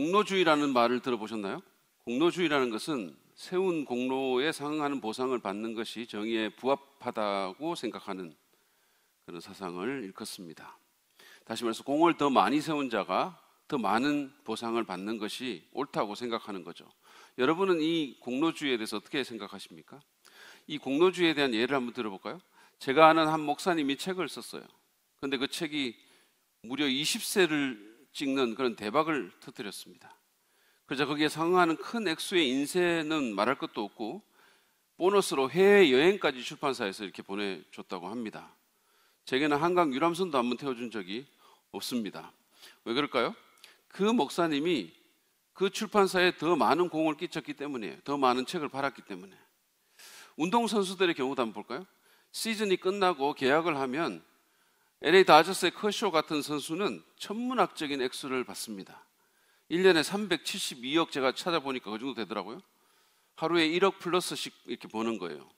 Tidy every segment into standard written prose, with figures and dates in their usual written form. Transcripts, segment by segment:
공로주의라는 말을 들어보셨나요? 공로주의라는 것은 세운 공로에 상응하는 보상을 받는 것이 정의에 부합하다고 생각하는 그런 사상을 일컫습니다. 다시 말해서 공을 더 많이 세운 자가 더 많은 보상을 받는 것이 옳다고 생각하는 거죠. 여러분은 이 공로주의에 대해서 어떻게 생각하십니까? 이 공로주의에 대한 예를 한번 들어볼까요? 제가 아는 한 목사님이 책을 썼어요. 그런데 그 책이 무려 20세를 찍는 그런 대박을 터뜨렸습니다. 그래서 거기에 상응하는 큰 액수의 인쇄는 말할 것도 없고 보너스로 해외여행까지 출판사에서 이렇게 보내줬다고 합니다. 제게는 한강 유람선도 한번 태워준 적이 없습니다. 왜 그럴까요? 그 목사님이 그 출판사에 더 많은 공을 끼쳤기 때문이에요. 더 많은 책을 팔았기 때문에. 운동선수들의 경우도 한번 볼까요? 시즌이 끝나고 계약을 하면 LA 다저스의 커쇼 같은 선수는 천문학적인 액수를 받습니다. 1년에 372억, 제가 찾아보니까 그 정도 되더라고요. 하루에 1억 플러스씩 이렇게 버는 거예요.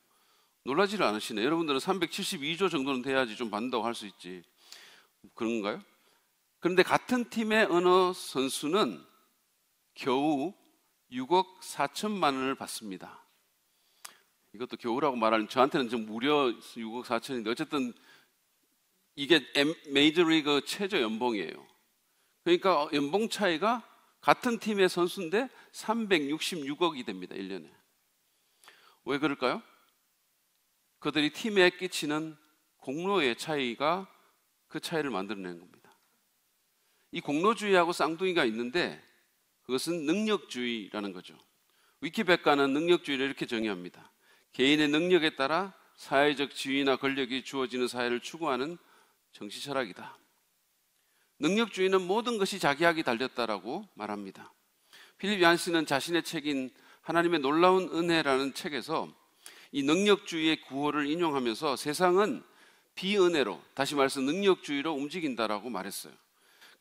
놀라지를 않으시네. 여러분들은 372조 정도는 돼야지 좀 받는다고 할 수 있지. 그런가요? 그런데 같은 팀의 어느 선수는 겨우 6억 4천만 원을 받습니다. 이것도 겨우라고 말하면 저한테는 좀 무려 6억 4천인데 어쨌든 이게 메이저리그 최저 연봉이에요. 그러니까 연봉 차이가 같은 팀의 선수인데 366억이 됩니다. 1년에. 왜 그럴까요? 그들이 팀에 끼치는 공로의 차이가 그 차이를 만들어내는 겁니다. 이 공로주의하고 쌍둥이가 있는데 그것은 능력주의라는 거죠. 위키백과는 능력주의를 이렇게 정의합니다. 개인의 능력에 따라 사회적 지위나 권력이 주어지는 사회를 추구하는 정치 철학이다. 능력주의는 모든 것이 자기에게 달렸다라고 말합니다. 필립 얀시는 자신의 책인 하나님의 놀라운 은혜라는 책에서 이 능력주의의 구호를 인용하면서 세상은 비은혜로, 다시 말해서 능력주의로 움직인다라고 말했어요.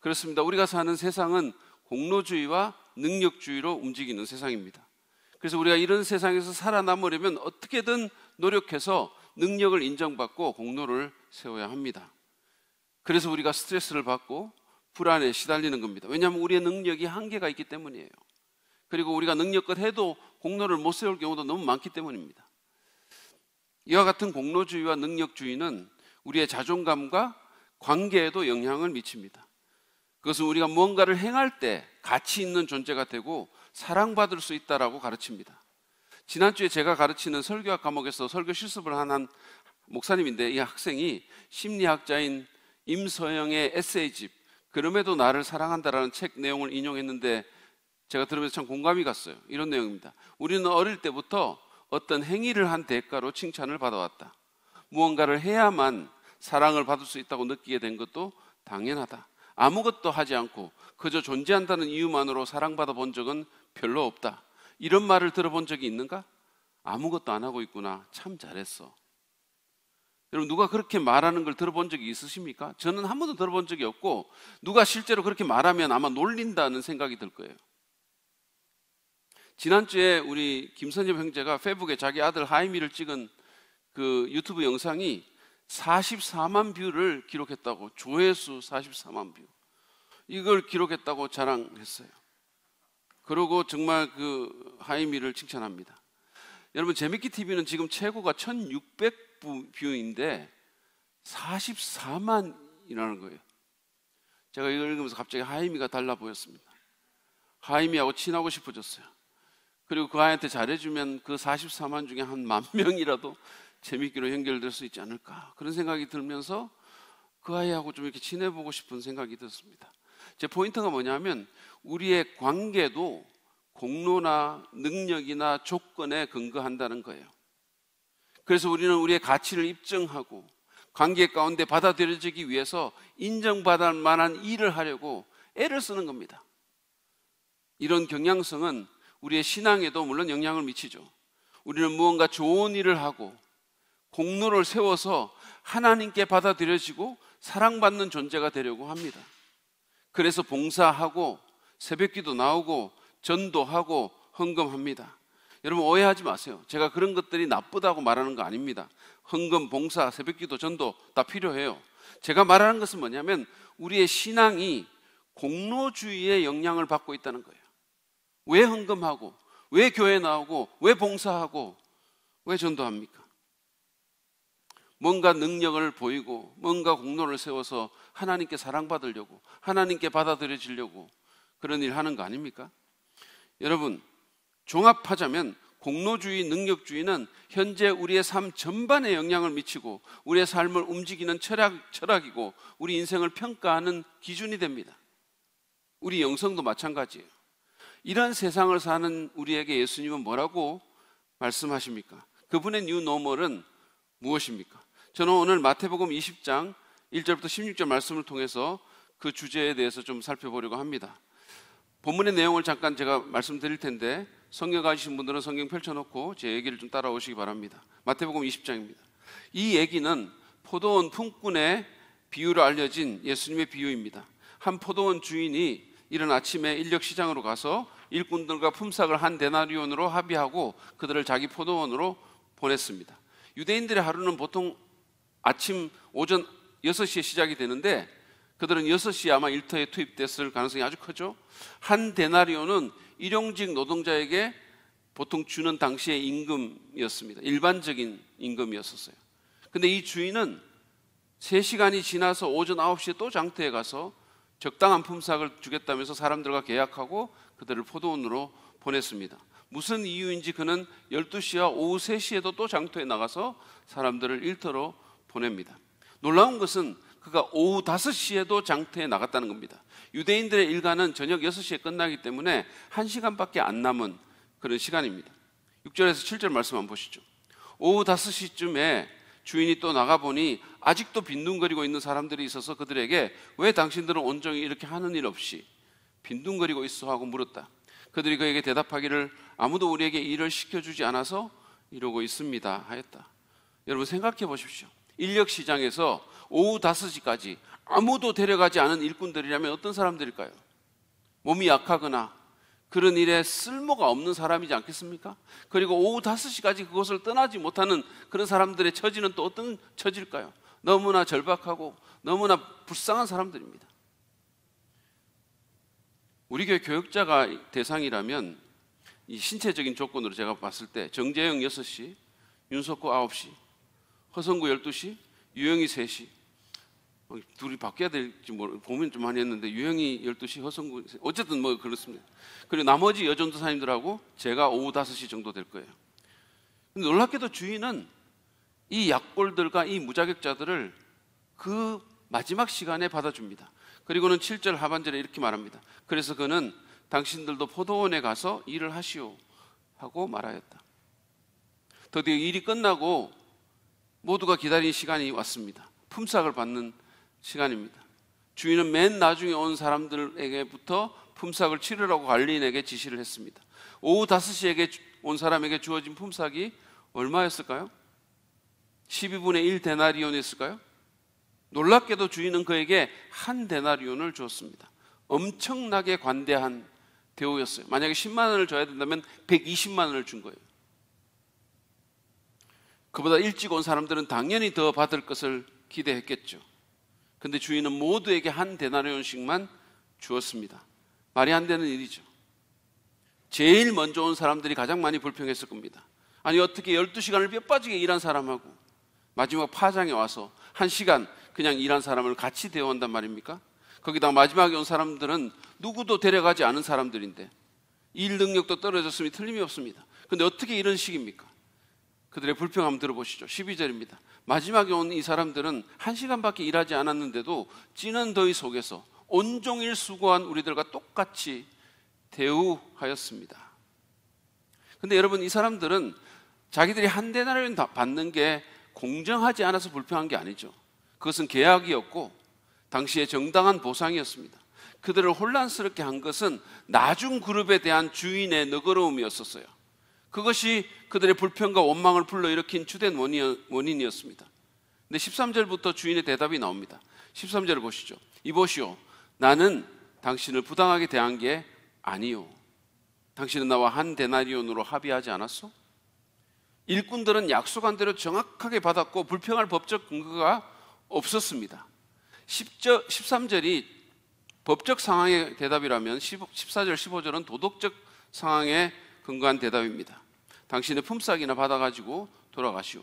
그렇습니다. 우리가 사는 세상은 공로주의와 능력주의로 움직이는 세상입니다. 그래서 우리가 이런 세상에서 살아남으려면 어떻게든 노력해서 능력을 인정받고 공로를 세워야 합니다. 그래서 우리가 스트레스를 받고 불안에 시달리는 겁니다. 왜냐하면 우리의 능력이 한계가 있기 때문이에요. 그리고 우리가 능력껏 해도 공로를 못 세울 경우도 너무 많기 때문입니다. 이와 같은 공로주의와 능력주의는 우리의 자존감과 관계에도 영향을 미칩니다. 그것은 우리가 무언가를 행할 때 가치 있는 존재가 되고 사랑받을 수 있다라고 가르칩니다. 지난주에 제가 가르치는 설교학 과목에서 설교 실습을 한 목사님인데 이 학생이 심리학자인 임서영의 에세이집 그럼에도 나를 사랑한다라는 책 내용을 인용했는데 제가 들으면서 참 공감이 갔어요. 이런 내용입니다. 우리는 어릴 때부터 어떤 행위를 한 대가로 칭찬을 받아왔다. 무언가를 해야만 사랑을 받을 수 있다고 느끼게 된 것도 당연하다. 아무것도 하지 않고 그저 존재한다는 이유만으로 사랑받아 본 적은 별로 없다. 이런 말을 들어본 적이 있는가? 아무것도 안 하고 있구나. 참 잘했어. 여러분, 누가 그렇게 말하는 걸 들어본 적이 있으십니까? 저는 한 번도 들어본 적이 없고 누가 실제로 그렇게 말하면 아마 놀린다는 생각이 들 거예요. 지난주에 우리 김선엽 형제가 페북에 자기 아들 하이미를 찍은 그 유튜브 영상이 44만 뷰를 기록했다고, 조회수 44만 뷰. 이걸 기록했다고 자랑했어요. 그리고 정말 그 하이미를 칭찬합니다. 여러분, 재밌기 TV는 지금 최고가 1600뷰인데 44만이라는 거예요. 제가 이걸 읽으면서 갑자기 하이미가 달라 보였습니다. 하이미하고 친하고 싶어졌어요. 그리고 그 아이한테 잘해주면 그 44만 중에 한 10,000명이라도 재밌기로 연결될 수 있지 않을까, 그런 생각이 들면서 그 아이하고 좀 이렇게 친해보고 싶은 생각이 들었습니다. 제 포인트가 뭐냐면 우리의 관계도 공로나 능력이나 조건에 근거한다는 거예요. 그래서 우리는 우리의 가치를 입증하고 관계 가운데 받아들여지기 위해서 인정받을 만한 일을 하려고 애를 쓰는 겁니다. 이런 경향성은 우리의 신앙에도 물론 영향을 미치죠. 우리는 무언가 좋은 일을 하고 공로를 세워서 하나님께 받아들여지고 사랑받는 존재가 되려고 합니다. 그래서 봉사하고 새벽기도 나오고 전도하고 헌금합니다. 여러분, 오해하지 마세요. 제가 그런 것들이 나쁘다고 말하는 거 아닙니다. 헌금, 봉사, 새벽기도, 전도 다 필요해요. 제가 말하는 것은 뭐냐면 우리의 신앙이 공로주의의 영향을 받고 있다는 거예요. 왜 헌금하고, 왜 교회 나오고, 왜 봉사하고, 왜 전도합니까? 뭔가 능력을 보이고 뭔가 공로를 세워서 하나님께 사랑받으려고, 하나님께 받아들여지려고 그런 일 하는 거 아닙니까? 여러분, 종합하자면 공로주의, 능력주의는 현재 우리의 삶 전반에 영향을 미치고 우리의 삶을 움직이는 철학이고 우리 인생을 평가하는 기준이 됩니다. 우리 영성도 마찬가지예요. 이런 세상을 사는 우리에게 예수님은 뭐라고 말씀하십니까? 그분의 뉴 노멀은 무엇입니까? 저는 오늘 마태복음 20장 1절부터 16절 말씀을 통해서 그 주제에 대해서 좀 살펴보려고 합니다. 본문의 내용을 잠깐 제가 말씀드릴 텐데 성경 가지신 분들은 성경 펼쳐놓고 제 얘기를 좀 따라오시기 바랍니다. 마태복음 20장입니다. 이 얘기는 포도원 품꾼의 비유로 알려진 예수님의 비유입니다. 한 포도원 주인이 이른 아침에 인력시장으로 가서 일꾼들과 품삯을 한 데나리온으로 합의하고 그들을 자기 포도원으로 보냈습니다. 유대인들의 하루는 보통 아침 오전 6시에 시작이 되는데 그들은 6시에 아마 일터에 투입됐을 가능성이 아주 크죠. 한 데나리온은 일용직 노동자에게 보통 주는 당시의 임금이었습니다. 일반적인 임금이었었어요. 근데 이 주인은 3시간이 지나서 오전 9시에 또 장터에 가서 적당한 품삯을 주겠다면서 사람들과 계약하고 그들을 포도원으로 보냈습니다. 무슨 이유인지 그는 12시와 오후 3시에도 또 장터에 나가서 사람들을 일터로 보냅니다. 놀라운 것은 그가 오후 5시에도 장터에 나갔다는 겁니다. 유대인들의 일과는 저녁 6시에 끝나기 때문에 1시간밖에 안 남은 그런 시간입니다. 6절에서 7절 말씀 한번 보시죠. 오후 5시쯤에 주인이 또 나가보니 아직도 빈둥거리고 있는 사람들이 있어서 그들에게 왜 당신들은 온종일 이렇게 하는 일 없이 빈둥거리고 있어 하고 물었다. 그들이 그에게 대답하기를 아무도 우리에게 일을 시켜주지 않아서 이러고 있습니다 하였다. 여러분 생각해 보십시오. 인력시장에서 오후 5시까지 아무도 데려가지 않은 일꾼들이라면 어떤 사람들일까요? 몸이 약하거나 그런 일에 쓸모가 없는 사람이지 않겠습니까? 그리고 오후 5시까지 그곳을 떠나지 못하는 그런 사람들의 처지는 또 어떤 처지일까요? 너무나 절박하고 너무나 불쌍한 사람들입니다. 우리 교회 교역자가 대상이라면 이 신체적인 조건으로 제가 봤을 때 정재영 6시, 윤석호 9시, 허성구 12시, 유영이 3시. 둘이 바뀌어야 될지 고민 좀 많이 했는데 유영이 12시, 허성구 어쨌든 뭐 그렇습니다. 그리고 나머지 여전도사님들하고 제가 오후 5시 정도 될 거예요. 근데 놀랍게도 주인은 이 약골들과 이 무자격자들을 그 마지막 시간에 받아줍니다. 그리고는 7절 하반절에 이렇게 말합니다. 그래서 그는 당신들도 포도원에 가서 일을 하시오 하고 말하였다. 드디어 일이 끝나고 모두가 기다린 시간이 왔습니다. 품삯을 받는 시간입니다. 주인은 맨 나중에 온 사람들에게부터 품삯을 치르라고 관리인에게 지시를 했습니다. 오후 5시에 온 사람에게 주어진 품삯이 얼마였을까요? 12분의 1 데나리온이었을까요? 놀랍게도 주인은 그에게 한 데나리온을 주었습니다. 엄청나게 관대한 대우였어요. 만약에 10만 원을 줘야 된다면 120만 원을 준 거예요. 그보다 일찍 온 사람들은 당연히 더 받을 것을 기대했겠죠. 근데 주인은 모두에게 한 데나리온씩만 주었습니다. 말이 안 되는 일이죠. 제일 먼저 온 사람들이 가장 많이 불평했을 겁니다. 아니 어떻게 12시간을 뼈 빠지게 일한 사람하고 마지막 파장에 와서 1시간 그냥 일한 사람을 같이 대우한단 말입니까? 거기다가 마지막에 온 사람들은 누구도 데려가지 않은 사람들인데 일 능력도 떨어졌으니 틀림이 없습니다. 근데 어떻게 이런 식입니까? 그들의 불평 한번 들어보시죠. 12절입니다. 마지막에 온 이 사람들은 1시간밖에 일하지 않았는데도 찌는 더위 속에서 온종일 수고한 우리들과 똑같이 대우하였습니다. 근데 여러분 이 사람들은 자기들이 한 데나리온 받는 게 공정하지 않아서 불평한 게 아니죠. 그것은 계약이었고 당시에 정당한 보상이었습니다. 그들을 혼란스럽게 한 것은 나중 그룹에 대한 주인의 너그러움이었었어요. 그것이 그들의 불평과 원망을 불러일으킨 주된 원인이었습니다. 근데 13절부터 주인의 대답이 나옵니다. 13절을 보시죠. 이보시오, 나는 당신을 부당하게 대한 게 아니요. 당신은 나와 한 데나리온으로 합의하지 않았소? 일꾼들은 약속한 대로 정확하게 받았고 불평할 법적 근거가 없었습니다. 13절이 법적 상황의 대답이라면 14절, 15절은 도덕적 상황에 근거한 대답입니다. 당신의 품삯이나 받아가지고 돌아가시오.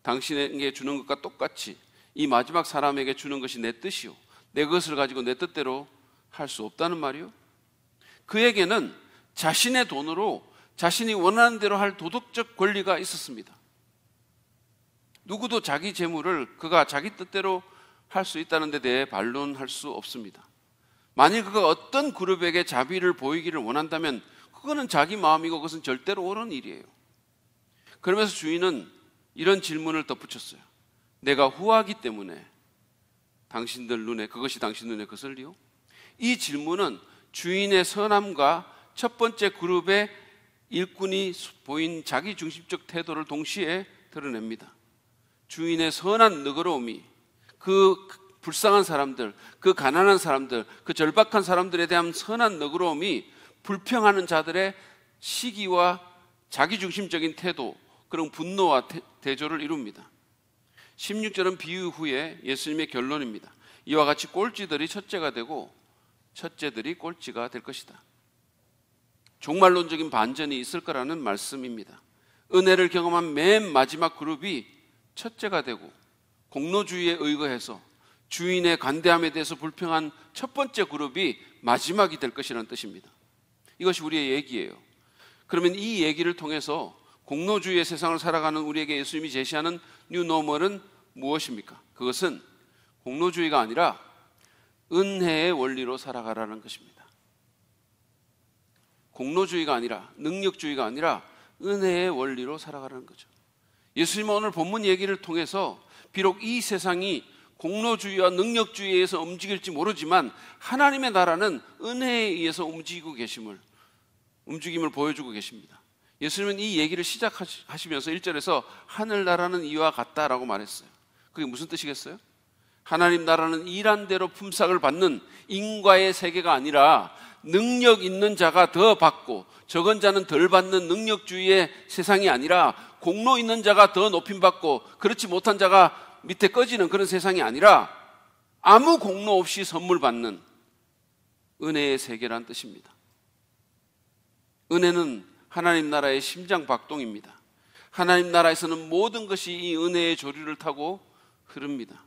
당신에게 주는 것과 똑같이 이 마지막 사람에게 주는 것이 내 뜻이오. 내 것을 가지고 내 뜻대로 할 수 없다는 말이요. 그에게는 자신의 돈으로 자신이 원하는 대로 할 도덕적 권리가 있었습니다. 누구도 자기 재물을 그가 자기 뜻대로 할 수 있다는 데 대해 반론할 수 없습니다. 만일 그가 어떤 그룹에게 자비를 보이기를 원한다면 그거는 자기 마음이고 그것은 절대로 옳은 일이에요. 그러면서 주인은 이런 질문을 덧붙였어요. 내가 후하기 때문에 당신들 눈에 그것이 당신 눈에 거슬리요? 이 질문은 주인의 선함과 첫 번째 그룹의 일꾼이 보인 자기중심적 태도를 동시에 드러냅니다. 주인의 선한 너그러움이 그 불쌍한 사람들, 그 가난한 사람들, 그 절박한 사람들에 대한 선한 너그러움이 불평하는 자들의 시기와 자기중심적인 태도, 그런 분노와 대조를 이룹니다. 16절은 비유 후에 예수님의 결론입니다. 이와 같이 꼴찌들이 첫째가 되고 첫째들이 꼴찌가 될 것이다. 종말론적인 반전이 있을 거라는 말씀입니다. 은혜를 경험한 맨 마지막 그룹이 첫째가 되고 공로주의에 의거해서 주인의 관대함에 대해서 불평한 첫 번째 그룹이 마지막이 될 것이라는 뜻입니다. 이것이 우리의 얘기예요. 그러면 이 얘기를 통해서 공로주의의 세상을 살아가는 우리에게 예수님이 제시하는 뉴노멀은 무엇입니까? 그것은 공로주의가 아니라 은혜의 원리로 살아가라는 것입니다. 공로주의가 아니라, 능력주의가 아니라 은혜의 원리로 살아가라는 거죠. 예수님은 오늘 본문 얘기를 통해서 비록 이 세상이 공로주의와 능력주의에서 움직일지 모르지만 하나님의 나라는 은혜에 의해서 움직임을 보여주고 계십니다. 예수님은 이 얘기를 시작하시면서 1절에서 하늘나라는 이와 같다라고 말했어요. 그게 무슨 뜻이겠어요? 하나님 나라는 일한 대로 품삯을 받는 인과의 세계가 아니라 능력 있는 자가 더 받고 적은 자는 덜 받는 능력주의의 세상이 아니라 공로 있는 자가 더 높임받고 그렇지 못한 자가 밑에 꺼지는 그런 세상이 아니라 아무 공로 없이 선물 받는 은혜의 세계란 뜻입니다. 은혜는 하나님 나라의 심장박동입니다. 하나님 나라에서는 모든 것이 이 은혜의 조류를 타고 흐릅니다.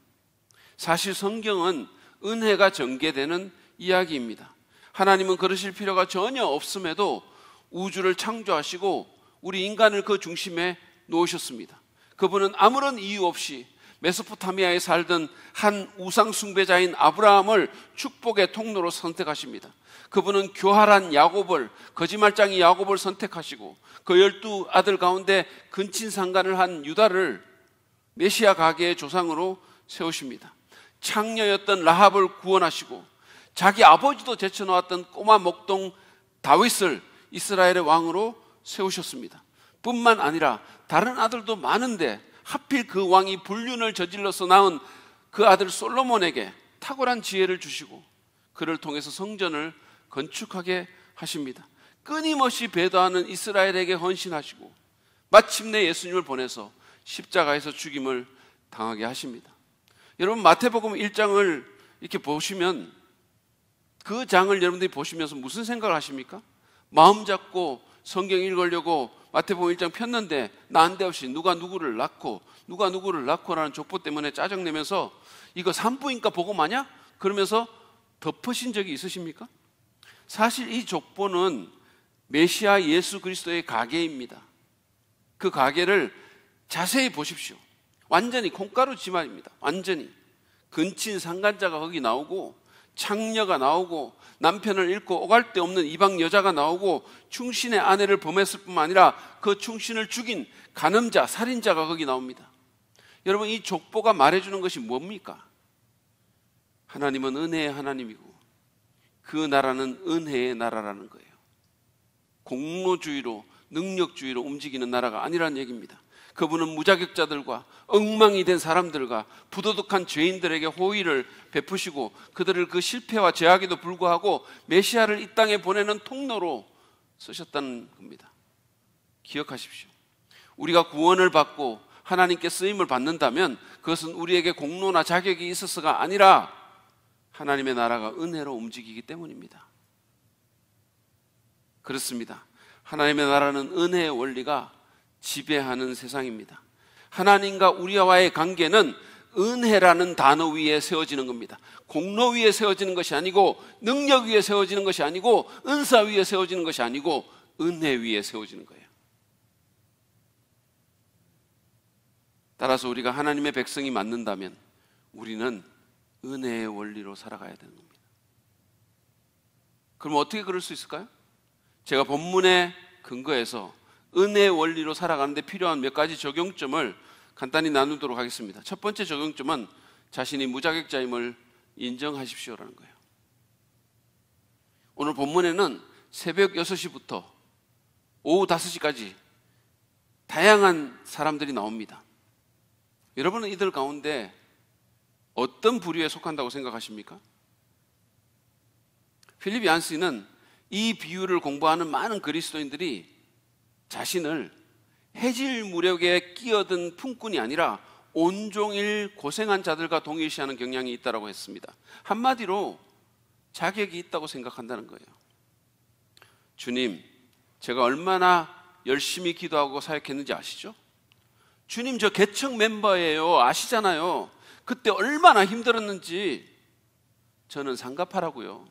사실 성경은 은혜가 전개되는 이야기입니다. 하나님은 그러실 필요가 전혀 없음에도 우주를 창조하시고 우리 인간을 그 중심에 놓으셨습니다. 그분은 아무런 이유 없이 메소포타미아에 살던 한 우상 숭배자인 아브라함을 축복의 통로로 선택하십니다. 그분은 교활한 야곱을, 거짓말장이 야곱을 선택하시고 그 12아들 가운데 근친상간을 한 유다를 메시아 가계의 조상으로 세우십니다. 창녀였던 라합을 구원하시고 자기 아버지도 제쳐놓았던 꼬마 목동 다윗을 이스라엘의 왕으로 세우셨습니다. 뿐만 아니라 다른 아들도 많은데 하필 그 왕이 불륜을 저질러서 낳은 그 아들 솔로몬에게 탁월한 지혜를 주시고 그를 통해서 성전을 건축하게 하십니다. 끊임없이 배도하는 이스라엘에게 헌신하시고 마침내 예수님을 보내서 십자가에서 죽임을 당하게 하십니다. 여러분 마태복음 1장을 이렇게 보시면 그 장을 여러분들이 보시면서 무슨 생각을 하십니까? 마음 잡고 성경 읽으려고 마태복음 1장 폈는데 난데없이 누가 누구를 낳고라는 족보 때문에 짜증내면서 이거 산부인과 보고 마냐? 그러면서 덮으신 적이 있으십니까? 사실 이 족보는 메시아 예수 그리스도의 가계입니다. 그 가계를 자세히 보십시오. 완전히 콩가루 지말입니다. 완전히 근친상간자가 거기 나오고 창녀가 나오고 남편을 잃고 오갈 데 없는 이방 여자가 나오고 충신의 아내를 범했을 뿐만 아니라 그 충신을 죽인 간음자, 살인자가 거기 나옵니다. 여러분 이 족보가 말해주는 것이 뭡니까? 하나님은 은혜의 하나님이고 그 나라는 은혜의 나라라는 거예요. 공로주의로 능력주의로 움직이는 나라가 아니라는 얘기입니다. 그분은 무자격자들과 엉망이 된 사람들과 부도덕한 죄인들에게 호의를 베푸시고 그들을 그 실패와 죄악에도 불구하고 메시아를 이 땅에 보내는 통로로 쓰셨다는 겁니다. 기억하십시오. 우리가 구원을 받고 하나님께 쓰임을 받는다면 그것은 우리에게 공로나 자격이 있어서가 아니라 하나님의 나라가 은혜로 움직이기 때문입니다. 그렇습니다. 하나님의 나라는 은혜의 원리가 지배하는 세상입니다. 하나님과 우리와의 관계는 은혜라는 단어 위에 세워지는 겁니다. 공로 위에 세워지는 것이 아니고, 능력 위에 세워지는 것이 아니고, 은사 위에 세워지는 것이 아니고, 은혜 위에 세워지는 거예요. 따라서 우리가 하나님의 백성이 맞는다면 우리는 은혜의 원리로 살아가야 되는 겁니다. 그럼 어떻게 그럴 수 있을까요? 제가 본문의 근거에서 은혜의 원리로 살아가는데 필요한 몇 가지 적용점을 간단히 나누도록 하겠습니다. 첫 번째 적용점은 자신이 무자격자임을 인정하십시오라는 거예요. 오늘 본문에는 새벽 6시부터 오후 5시까지 다양한 사람들이 나옵니다. 여러분은 이들 가운데 어떤 부류에 속한다고 생각하십니까? 필립 얀시는 이 비유를 공부하는 많은 그리스도인들이 자신을 해질 무렵에 끼어든 품꾼이 아니라 온종일 고생한 자들과 동일시하는 경향이 있다고 했습니다. 한마디로 자격이 있다고 생각한다는 거예요. 주님, 제가 얼마나 열심히 기도하고 사역했는지 아시죠? 주님, 저 개척 멤버예요. 아시잖아요. 그때 얼마나 힘들었는지 저는 상갑하라고요.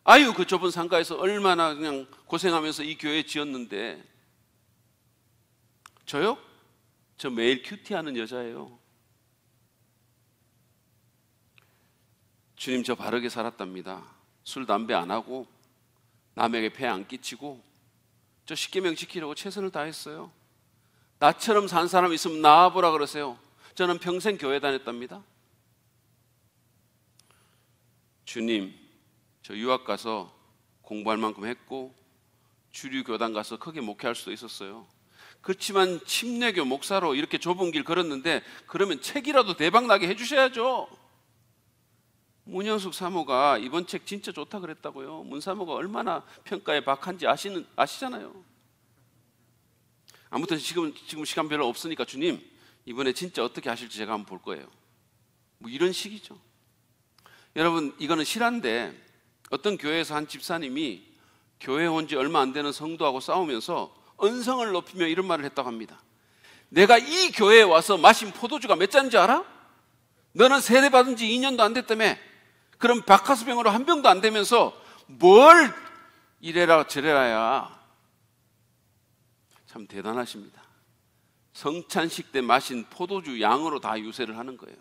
아유, 그 좁은 상가에서 얼마나 그냥 고생하면서 이 교회 지었는데. 저요? 저 매일 큐티하는 여자예요. 주님, 저 바르게 살았답니다. 술, 담배 안 하고 남에게 폐 안 끼치고 저 십계명 지키려고 최선을 다했어요. 나처럼 산 사람 있으면 나와보라 그러세요. 저는 평생 교회 다녔답니다. 주님, 저 유학 가서 공부할 만큼 했고 주류 교단 가서 크게 목회할 수도 있었어요. 그렇지만 침례교 목사로 이렇게 좁은 길 걸었는데 그러면 책이라도 대박나게 해주셔야죠. 문현숙 사모가 이번 책 진짜 좋다 그랬다고요. 문 사모가 얼마나 평가에 박한지 아시잖아요. 아무튼 지금 시간 별로 없으니까 주님, 이번에 진짜 어떻게 하실지 제가 한번 볼 거예요. 뭐 이런 식이죠. 여러분, 이거는 실화인데 어떤 교회에서 한 집사님이 교회 온 지 얼마 안 되는 성도하고 싸우면서 언성을 높이며 이런 말을 했다고 합니다. 내가 이 교회에 와서 마신 포도주가 몇 잔인지 알아? 너는 세례받은 지 2년도 안 됐다며. 그럼 박하수병으로 한 병도 안 되면서 뭘 이래라 저래라야. 참 대단하십니다. 성찬식 때 마신 포도주 양으로 다 유세를 하는 거예요.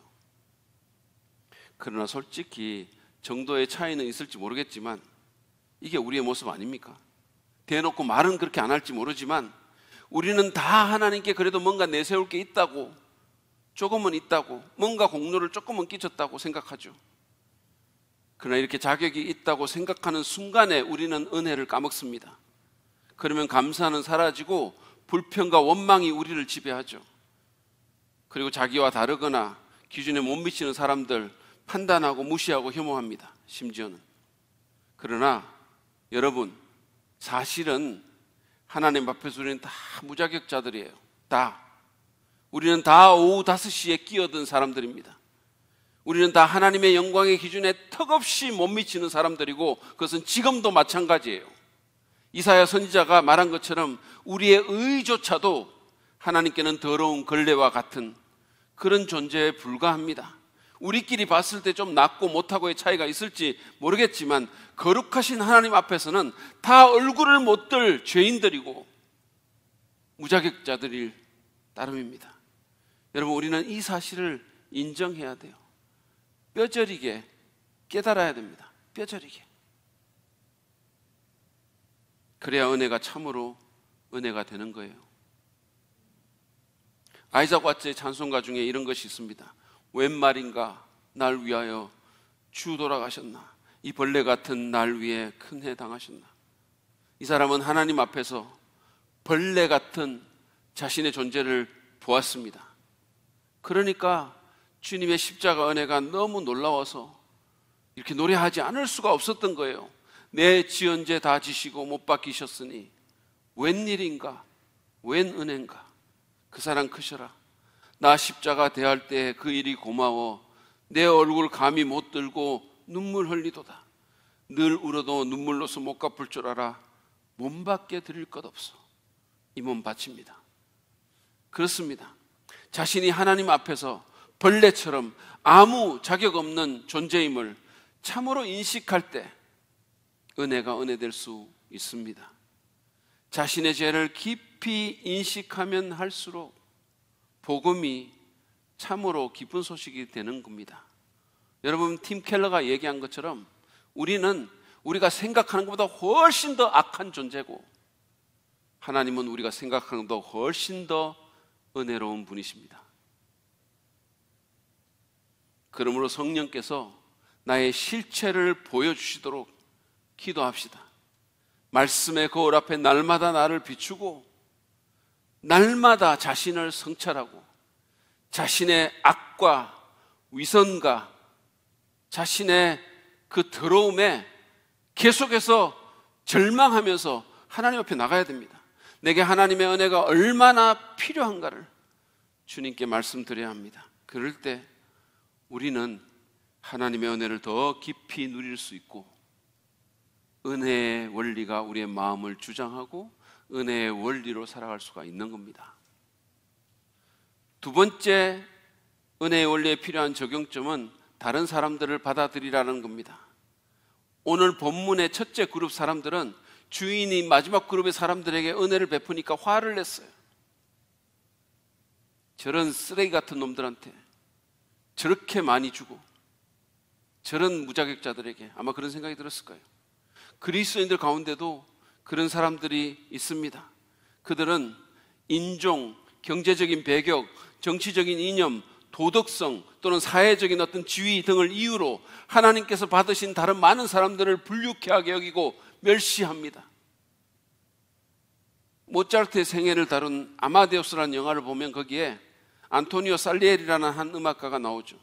그러나 솔직히 정도의 차이는 있을지 모르겠지만 이게 우리의 모습 아닙니까? 대놓고 말은 그렇게 안 할지 모르지만 우리는 다 하나님께 그래도 뭔가 내세울 게 있다고, 조금은 있다고, 뭔가 공로를 조금은 끼쳤다고 생각하죠. 그러나 이렇게 자격이 있다고 생각하는 순간에 우리는 은혜를 까먹습니다. 그러면 감사는 사라지고 불평과 원망이 우리를 지배하죠. 그리고 자기와 다르거나 기준에 못 미치는 사람들 판단하고 무시하고 혐오합니다. 심지어는. 그러나 여러분, 사실은 하나님 앞에서 우리는 다 무자격자들이에요. 우리는 다 오후 5시에 끼어든 사람들입니다. 우리는 다 하나님의 영광의 기준에 턱없이 못 미치는 사람들이고 그것은 지금도 마찬가지예요. 이사야 선지자가 말한 것처럼 우리의 의조차도 하나님께는 더러운 걸레와 같은 그런 존재에 불과합니다. 우리끼리 봤을 때 좀 낫고 못하고의 차이가 있을지 모르겠지만 거룩하신 하나님 앞에서는 다 얼굴을 못 들 죄인들이고 무자격자들일 따름입니다. 여러분, 우리는 이 사실을 인정해야 돼요. 뼈저리게 깨달아야 됩니다. 뼈저리게. 그래야 은혜가 참으로 은혜가 되는 거예요. 아이작 왓츠의 찬송가 중에 이런 것이 있습니다. 웬 말인가 날 위하여 주 돌아가셨나, 이 벌레 같은 날 위해 큰 해 당하셨나. 이 사람은 하나님 앞에서 벌레 같은 자신의 존재를 보았습니다. 그러니까 주님의 십자가 은혜가 너무 놀라워서 이렇게 노래하지 않을 수가 없었던 거예요. 내 지연죄 다 지시고 못 박히셨으니 웬일인가, 웬 은혜인가. 그 사랑 크셔라. 나 십자가 대할 때 그 일이 고마워. 내 얼굴 감히 못 들고 눈물 흘리도다. 늘 울어도 눈물로서 못 갚을 줄 알아 몸밖에 드릴 것 없어. 이 몸 바칩니다. 그렇습니다. 자신이 하나님 앞에서 벌레처럼 아무 자격 없는 존재임을 참으로 인식할 때 은혜가 은혜될 수 있습니다. 자신의 죄를 깊이 인식하면 할수록 복음이 참으로 기쁜 소식이 되는 겁니다. 여러분, 팀 켈러가 얘기한 것처럼 우리는 우리가 생각하는 것보다 훨씬 더 악한 존재고 하나님은 우리가 생각하는 것보다 훨씬 더 은혜로운 분이십니다. 그러므로 성령께서 나의 실체를 보여주시도록 기도합시다. 말씀의 거울 앞에 날마다 나를 비추고 날마다 자신을 성찰하고 자신의 악과 위선과 자신의 그 더러움에 계속해서 절망하면서 하나님 앞에 나가야 됩니다. 내게 하나님의 은혜가 얼마나 필요한가를 주님께 말씀드려야 합니다. 그럴 때 우리는 하나님의 은혜를 더 깊이 누릴 수 있고 은혜의 원리가 우리의 마음을 주장하고 은혜의 원리로 살아갈 수가 있는 겁니다. 두 번째 은혜의 원리에 필요한 적용점은 다른 사람들을 받아들이라는 겁니다. 오늘 본문의 첫째 그룹 사람들은 주인이 마지막 그룹의 사람들에게 은혜를 베푸니까 화를 냈어요. 저런 쓰레기 같은 놈들한테 저렇게 많이 주고 저런 무자격자들에게, 아마 그런 생각이 들었을 거예요. 그리스도인들 가운데도 그런 사람들이 있습니다. 그들은 인종, 경제적인 배경, 정치적인 이념, 도덕성 또는 사회적인 어떤 지위 등을 이유로 하나님께서 받으신 다른 많은 사람들을 불쾌하게 여기고 멸시합니다. 모차르트의 생애를 다룬 아마데우스라는 영화를 보면 거기에 안토니오 살리에리라는 한 음악가가 나오죠.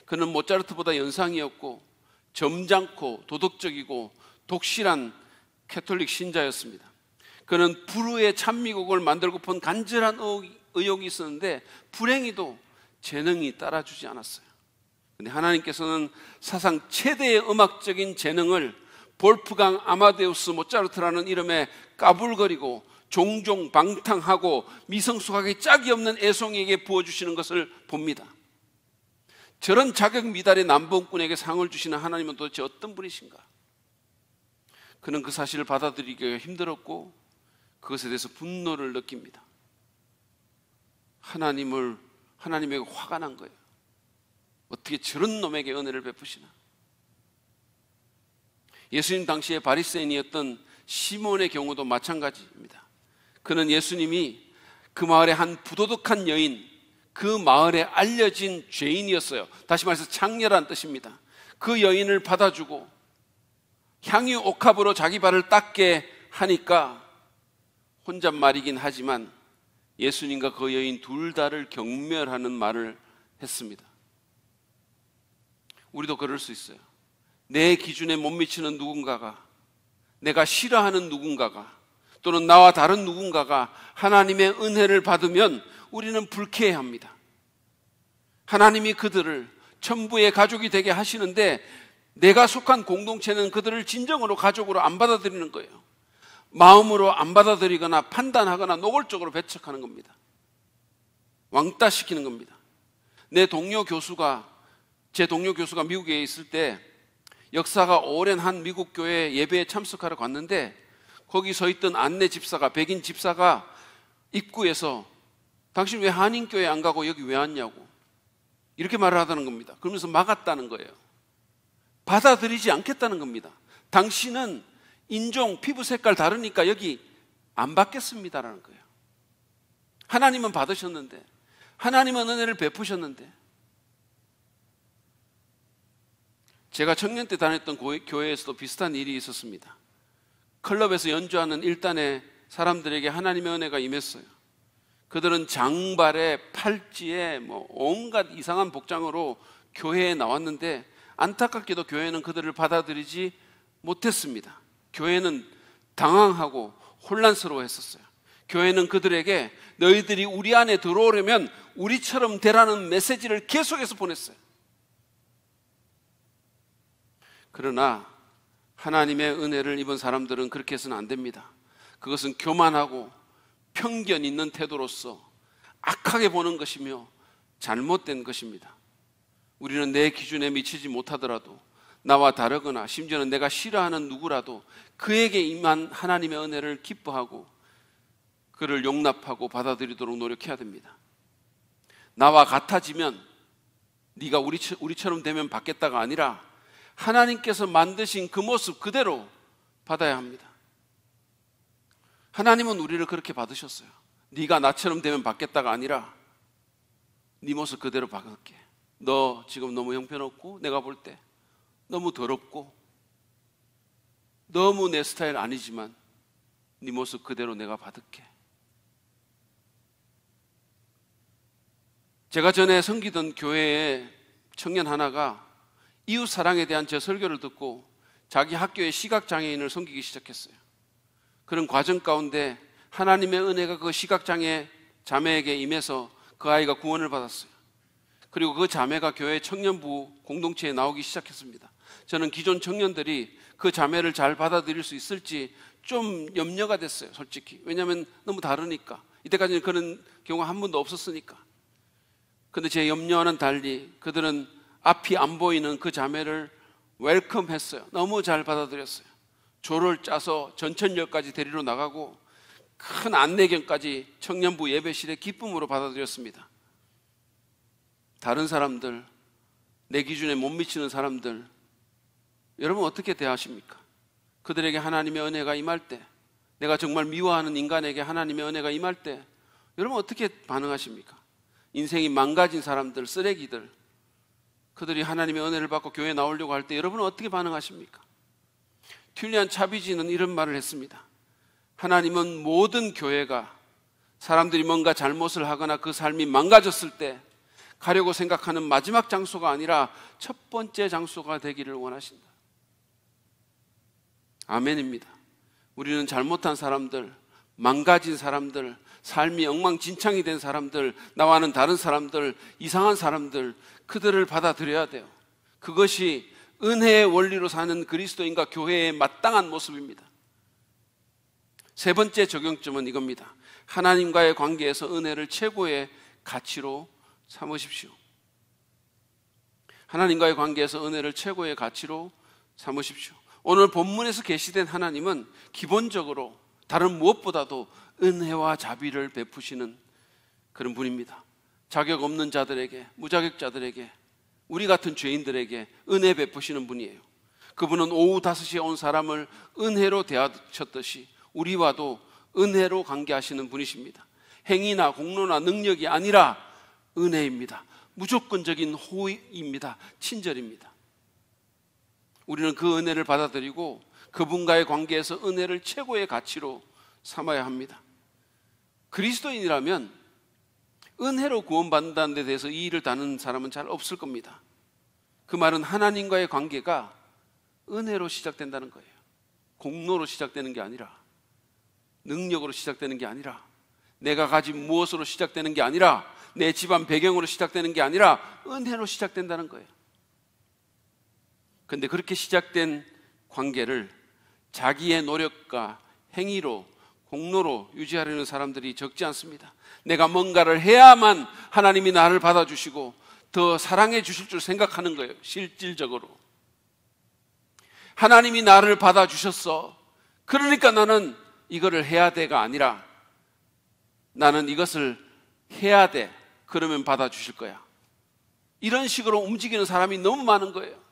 그는 모차르트보다 연상이었고 점잖고 도덕적이고 독실한 캐톨릭 신자였습니다. 그는 불후의 찬미곡을 만들고픈 간절한 의욕이 있었는데 불행히도 재능이 따라주지 않았어요. 그런데 하나님께서는 사상 최대의 음악적인 재능을 볼프강 아마데우스 모차르트라는 이름에 까불거리고 종종 방탕하고 미성숙하게 짝이 없는 애송이에게 부어주시는 것을 봅니다. 저런 자격 미달의 남봉꾼에게 상을 주시는 하나님은 도대체 어떤 분이신가? 그는 그 사실을 받아들이기가 힘들었고 그것에 대해서 분노를 느낍니다. 하나님에게 화가 난 거예요. 어떻게 저런 놈에게 은혜를 베푸시나? 예수님 당시에 바리새인이었던 시몬의 경우도 마찬가지입니다. 그는 예수님이 그 마을의 한 부도덕한 여인, 그 마을에 알려진 죄인이었어요. 다시 말해서 창녀란 뜻입니다. 그 여인을 받아주고 향유 옥합으로 자기 발을 닦게 하니까 혼잣말이긴 하지만 예수님과 그 여인 둘 다를 경멸하는 말을 했습니다. 우리도 그럴 수 있어요. 내 기준에 못 미치는 누군가가, 내가 싫어하는 누군가가, 또는 나와 다른 누군가가 하나님의 은혜를 받으면 우리는 불쾌해합니다. 하나님이 그들을 천부의 가족이 되게 하시는데 내가 속한 공동체는 그들을 진정으로 가족으로 안 받아들이는 거예요. 마음으로 안 받아들이거나 판단하거나 노골적으로 배척하는 겁니다. 왕따시키는 겁니다. 제 동료 교수가 미국에 있을 때 역사가 오랜 한 미국 교회 예배에 참석하러 갔는데 거기 서 있던 안내 집사가, 백인 집사가 입구에서 당신 왜 한인교회 안 가고 여기 왜 왔냐고 이렇게 말을 하다는 겁니다. 그러면서 막았다는 거예요. 받아들이지 않겠다는 겁니다. 당신은 인종, 피부 색깔 다르니까 여기 안 받겠습니다라는 거예요. 하나님은 받으셨는데, 하나님은 은혜를 베푸셨는데. 제가 청년 때 다녔던 교회에서도 비슷한 일이 있었습니다. 클럽에서 연주하는 일단의 사람들에게 하나님의 은혜가 임했어요. 그들은 장발에 팔찌에 온갖 이상한 복장으로 교회에 나왔는데 안타깝게도 교회는 그들을 받아들이지 못했습니다. 교회는 당황하고 혼란스러워했었어요. 교회는 그들에게 너희들이 우리 안에 들어오려면 우리처럼 되라는 메시지를 계속해서 보냈어요. 그러나 하나님의 은혜를 입은 사람들은 그렇게 해서는 안 됩니다. 그것은 교만하고 편견 있는 태도로서 악하게 보는 것이며 잘못된 것입니다. 우리는 내 기준에 미치지 못하더라도 나와 다르거나 심지어는 내가 싫어하는 누구라도 그에게 임한 하나님의 은혜를 기뻐하고 그를 용납하고 받아들이도록 노력해야 됩니다. 나와 같아지면 네가 우리처럼 되면 받겠다가 아니라 하나님께서 만드신 그 모습 그대로 받아야 합니다. 하나님은 우리를 그렇게 받으셨어요. 네가 나처럼 되면 받겠다가 아니라 네 모습 그대로 받을게. 너 지금 너무 형편없고 내가 볼 때 너무 더럽고 너무 내 스타일 아니지만 네 모습 그대로 내가 받을게. 제가 전에 섬기던 교회에 청년 하나가 이웃 사랑에 대한 제 설교를 듣고 자기 학교의 시각장애인을 섬기기 시작했어요. 그런 과정 가운데 하나님의 은혜가 그 시각장애 자매에게 임해서 그 아이가 구원을 받았어요. 그리고 그 자매가 교회 청년부 공동체에 나오기 시작했습니다. 저는 기존 청년들이 그 자매를 잘 받아들일 수 있을지 좀 염려가 됐어요, 솔직히. 왜냐하면 너무 다르니까. 이때까지는 그런 경우가 한 번도 없었으니까. 근데 제 염려와는 달리 그들은 앞이 안 보이는 그 자매를 웰컴했어요. 너무 잘 받아들였어요. 조를 짜서 전천역까지 데리러 나가고 큰 안내견까지 청년부 예배실에 기쁨으로 받아들였습니다. 다른 사람들, 내 기준에 못 미치는 사람들, 여러분 어떻게 대하십니까? 그들에게 하나님의 은혜가 임할 때, 내가 정말 미워하는 인간에게 하나님의 은혜가 임할 때 여러분 어떻게 반응하십니까? 인생이 망가진 사람들, 쓰레기들, 그들이 하나님의 은혜를 받고 교회에 나오려고 할 때 여러분은 어떻게 반응하십니까? 튠리안 차비지는 이런 말을 했습니다. 하나님은 모든 교회가 사람들이 뭔가 잘못을 하거나 그 삶이 망가졌을 때 가려고 생각하는 마지막 장소가 아니라 첫 번째 장소가 되기를 원하신다. 아멘입니다. 우리는 잘못한 사람들, 망가진 사람들, 삶이 엉망진창이 된 사람들, 나와는 다른 사람들, 이상한 사람들, 그들을 받아들여야 돼요. 그것이 은혜의 원리로 사는 그리스도인과 교회의 마땅한 모습입니다. 세 번째 적용점은 이겁니다. 하나님과의 관계에서 은혜를 최고의 가치로 삼으십시오. 하나님과의 관계에서 은혜를 최고의 가치로 삼으십시오. 오늘 본문에서 계시된 하나님은 기본적으로 다른 무엇보다도 은혜와 자비를 베푸시는 그런 분입니다. 자격 없는 자들에게, 무자격자들에게, 우리 같은 죄인들에게 은혜 베푸시는 분이에요. 그분은 오후 5시에 온 사람을 은혜로 대하셨듯이 우리와도 은혜로 관계하시는 분이십니다. 행위나 공로나 능력이 아니라 은혜입니다. 무조건적인 호의입니다. 친절입니다. 우리는 그 은혜를 받아들이고 그분과의 관계에서 은혜를 최고의 가치로 삼아야 합니다. 그리스도인이라면 은혜로 구원받는다는 데 대해서 이의를 다는 사람은 잘 없을 겁니다. 그 말은 하나님과의 관계가 은혜로 시작된다는 거예요. 공로로 시작되는 게 아니라, 능력으로 시작되는 게 아니라, 내가 가진 무엇으로 시작되는 게 아니라, 내 집안 배경으로 시작되는 게 아니라 은혜로 시작된다는 거예요. 그런데 그렇게 시작된 관계를 자기의 노력과 행위로, 공로로 유지하려는 사람들이 적지 않습니다. 내가 뭔가를 해야만 하나님이 나를 받아주시고 더 사랑해 주실 줄 생각하는 거예요. 실질적으로 하나님이 나를 받아주셨어, 그러니까 나는 이거를 해야 돼가 아니라 나는 이것을 해야 돼, 그러면 받아주실 거야. 이런 식으로 움직이는 사람이 너무 많은 거예요.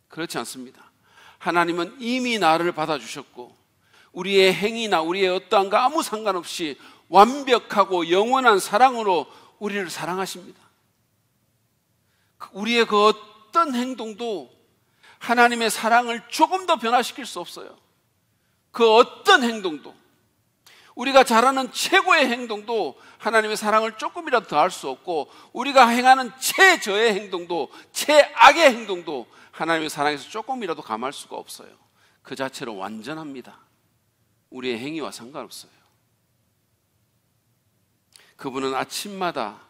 그렇지 않습니다. 하나님은 이미 나를 받아주셨고 우리의 행위나 우리의 어떠한가 아무 상관없이 완벽하고 영원한 사랑으로 우리를 사랑하십니다. 우리의 그 어떤 행동도 하나님의 사랑을 조금 더 변화시킬 수 없어요. 그 어떤 행동도, 우리가 잘하는 최고의 행동도 하나님의 사랑을 조금이라도 더할 수 없고, 우리가 행하는 최저의 행동도, 최악의 행동도 하나님의 사랑에서 조금이라도 감할 수가 없어요. 그 자체로 완전합니다. 우리의 행위와 상관없어요. 그분은 아침마다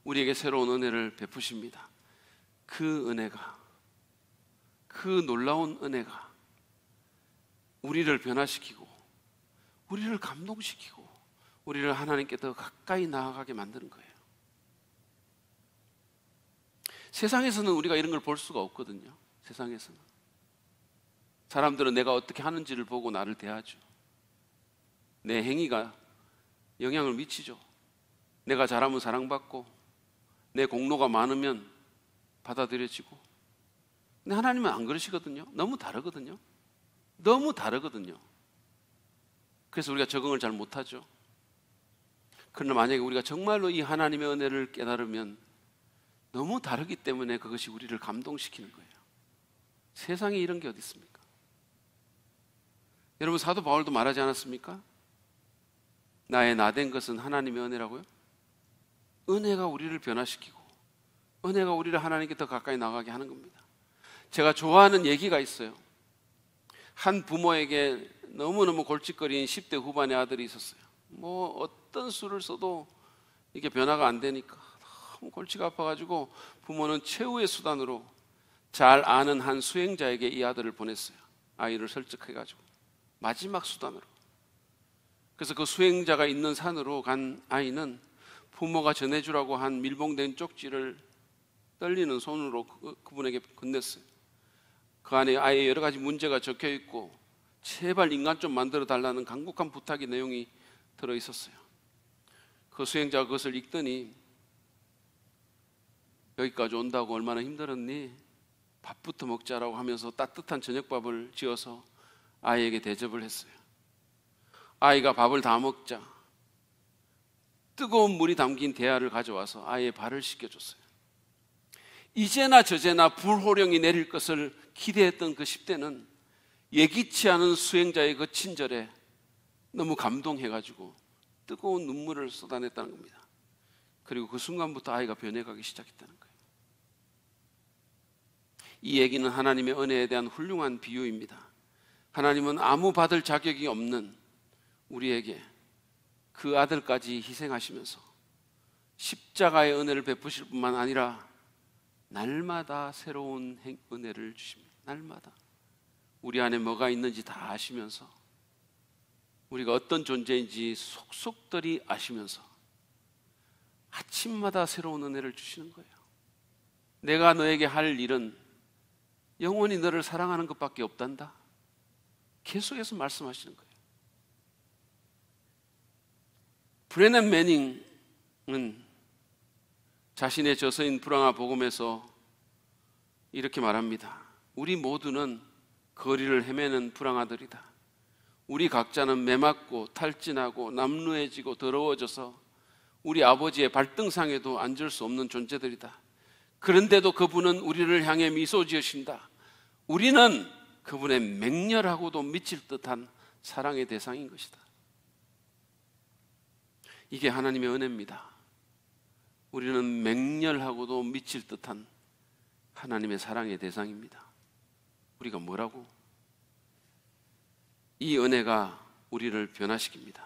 우리에게 새로운 은혜를 베푸십니다. 그 은혜가, 그 놀라운 은혜가 우리를 변화시키고 우리를 감동시키고 우리를 하나님께 더 가까이 나아가게 만드는 거예요. 세상에서는 우리가 이런 걸 볼 수가 없거든요. 세상에서는 사람들은 내가 어떻게 하는지를 보고 나를 대하죠. 내 행위가 영향을 미치죠. 내가 잘하면 사랑받고 내 공로가 많으면 받아들여지고. 근데 하나님은 안 그러시거든요. 너무 다르거든요. 너무 다르거든요. 그래서 우리가 적응을 잘 못하죠. 그러나 만약에 우리가 정말로 이 하나님의 은혜를 깨달으면 너무 다르기 때문에 그것이 우리를 감동시키는 거예요. 세상에 이런 게 어디 있습니까? 여러분, 사도 바울도 말하지 않았습니까? 나의 나된 것은 하나님의 은혜라고요? 은혜가 우리를 변화시키고 은혜가 우리를 하나님께 더 가까이 나가게 하는 겁니다. 제가 좋아하는 얘기가 있어요. 한 부모에게 너무너무 골칫거리인 10대 후반의 아들이 있었어요. 뭐 어떤 수를 써도 이게 변화가 안 되니까 너무 골치가 아파가지고 부모는 최후의 수단으로 잘 아는 한 수행자에게 이 아들을 보냈어요. 아이를 설득해가지고 마지막 수단으로. 그래서 그 수행자가 있는 산으로 간 아이는 부모가 전해주라고 한 밀봉된 쪽지를 떨리는 손으로 그분에게 건넸어요. 그 안에 아이의 여러 가지 문제가 적혀 있고 제발 인간 좀 만들어 달라는 간곡한 부탁의 내용이 들어 있었어요. 그 수행자가 그것을 읽더니 여기까지 온다고 얼마나 힘들었니? 밥부터 먹자라고 하면서 따뜻한 저녁밥을 지어서 아이에게 대접을 했어요. 아이가 밥을 다 먹자 뜨거운 물이 담긴 대야를 가져와서 아이의 발을 씻겨줬어요. 이제나 저제나 불호령이 내릴 것을 기대했던 그 10대는 예기치 않은 수행자의 그 친절에 너무 감동해가지고 뜨거운 눈물을 쏟아냈다는 겁니다. 그리고 그 순간부터 아이가 변해가기 시작했다는 거예요. 이 얘기는 하나님의 은혜에 대한 훌륭한 비유입니다. 하나님은 아무 받을 자격이 없는 우리에게 그 아들까지 희생하시면서 십자가의 은혜를 베푸실 뿐만 아니라 날마다 새로운 은혜를 주십니다. 날마다 우리 안에 뭐가 있는지 다 아시면서 우리가 어떤 존재인지 속속들이 아시면서 아침마다 새로운 은혜를 주시는 거예요. 내가 너에게 할 일은 영원히 너를 사랑하는 것밖에 없단다. 계속해서 말씀하시는 거예요. 브레넨 매닝은 자신의 저서인 불황아 복음에서 이렇게 말합니다. 우리 모두는 거리를 헤매는 불황아들이다. 우리 각자는 매맞고 탈진하고 남루해지고 더러워져서 우리 아버지의 발등상에도 앉을 수 없는 존재들이다. 그런데도 그분은 우리를 향해 미소 지으신다. 우리는 그분의 맹렬하고도 미칠 듯한 사랑의 대상인 것이다. 이게 하나님의 은혜입니다. 우리는 맹렬하고도 미칠 듯한 하나님의 사랑의 대상입니다. 우리가 뭐라고? 이 은혜가 우리를 변화시킵니다.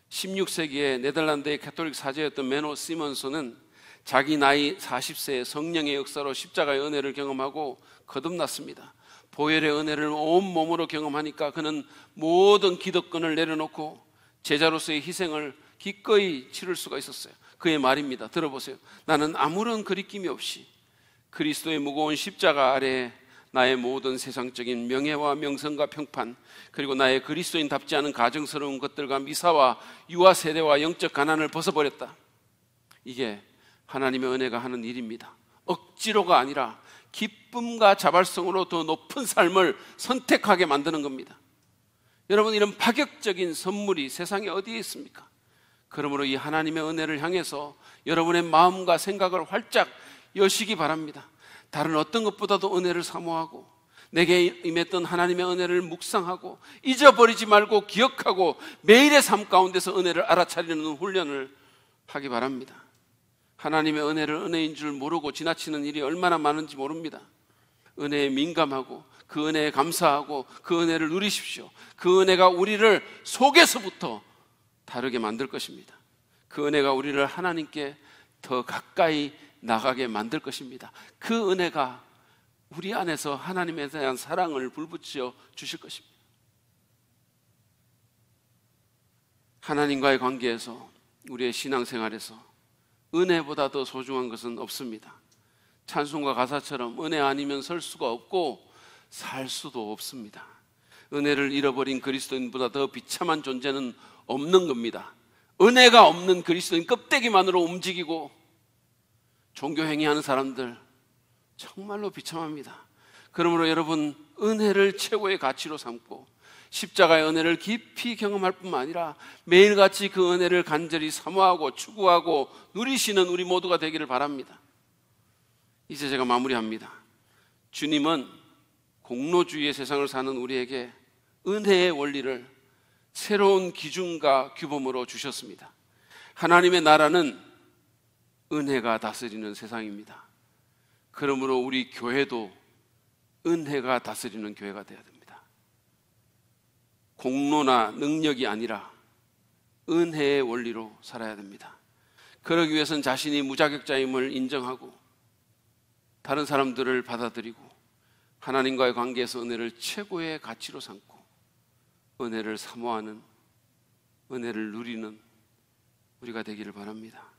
16세기에 네덜란드의 가톨릭 사제였던 메노 시먼스는 자기 나이 40세에 성령의 역사로 십자가의 은혜를 경험하고 거듭났습니다. 보혈의 은혜를 온몸으로 경험하니까 그는 모든 기득권을 내려놓고 제자로서의 희생을 기꺼이 치를 수가 있었어요. 그의 말입니다. 들어보세요. 나는 아무런 거리낌이 없이 그리스도의 무거운 십자가 아래에 나의 모든 세상적인 명예와 명성과 평판, 그리고 나의 그리스도인답지 않은 가정스러운 것들과 미사와 유아 세대와 영적 가난을 벗어버렸다. 이게 하나님의 은혜가 하는 일입니다. 억지로가 아니라 기쁨과 자발성으로 더 높은 삶을 선택하게 만드는 겁니다. 여러분, 이런 파격적인 선물이 세상에 어디에 있습니까? 그러므로 이 하나님의 은혜를 향해서 여러분의 마음과 생각을 활짝 여시기 바랍니다. 다른 어떤 것보다도 은혜를 사모하고 내게 임했던 하나님의 은혜를 묵상하고 잊어버리지 말고 기억하고 매일의 삶 가운데서 은혜를 알아차리는 훈련을 하기 바랍니다. 하나님의 은혜를 은혜인 줄 모르고 지나치는 일이 얼마나 많은지 모릅니다. 은혜에 민감하고 그 은혜에 감사하고 그 은혜를 누리십시오. 그 은혜가 우리를 속에서부터 다르게 만들 것입니다. 그 은혜가 우리를 하나님께 더 가까이 나가게 만들 것입니다. 그 은혜가 우리 안에서 하나님에 대한 사랑을 불붙여 주실 것입니다. 하나님과의 관계에서, 우리의 신앙생활에서 은혜보다 더 소중한 것은 없습니다. 찬송가 가사처럼 은혜 아니면 설 수가 없고 살 수도 없습니다. 은혜를 잃어버린 그리스도인보다 더 비참한 존재는 없는 겁니다. 은혜가 없는 그리스도인, 껍데기만으로 움직이고 종교행위하는 사람들 정말로 비참합니다. 그러므로 여러분, 은혜를 최고의 가치로 삼고 십자가의 은혜를 깊이 경험할 뿐만 아니라 매일같이 그 은혜를 간절히 사모하고 추구하고 누리시는 우리 모두가 되기를 바랍니다. 이제 제가 마무리합니다. 주님은 공로주의의 세상을 사는 우리에게 은혜의 원리를 새로운 기준과 규범으로 주셨습니다. 하나님의 나라는 은혜가 다스리는 세상입니다. 그러므로 우리 교회도 은혜가 다스리는 교회가 되어야 됩니다. 공로나 능력이 아니라 은혜의 원리로 살아야 됩니다. 그러기 위해서는 자신이 무자격자임을 인정하고 다른 사람들을 받아들이고 하나님과의 관계에서 은혜를 최고의 가치로 삼고 은혜를 사모하는, 은혜를 누리는 우리가 되기를 바랍니다.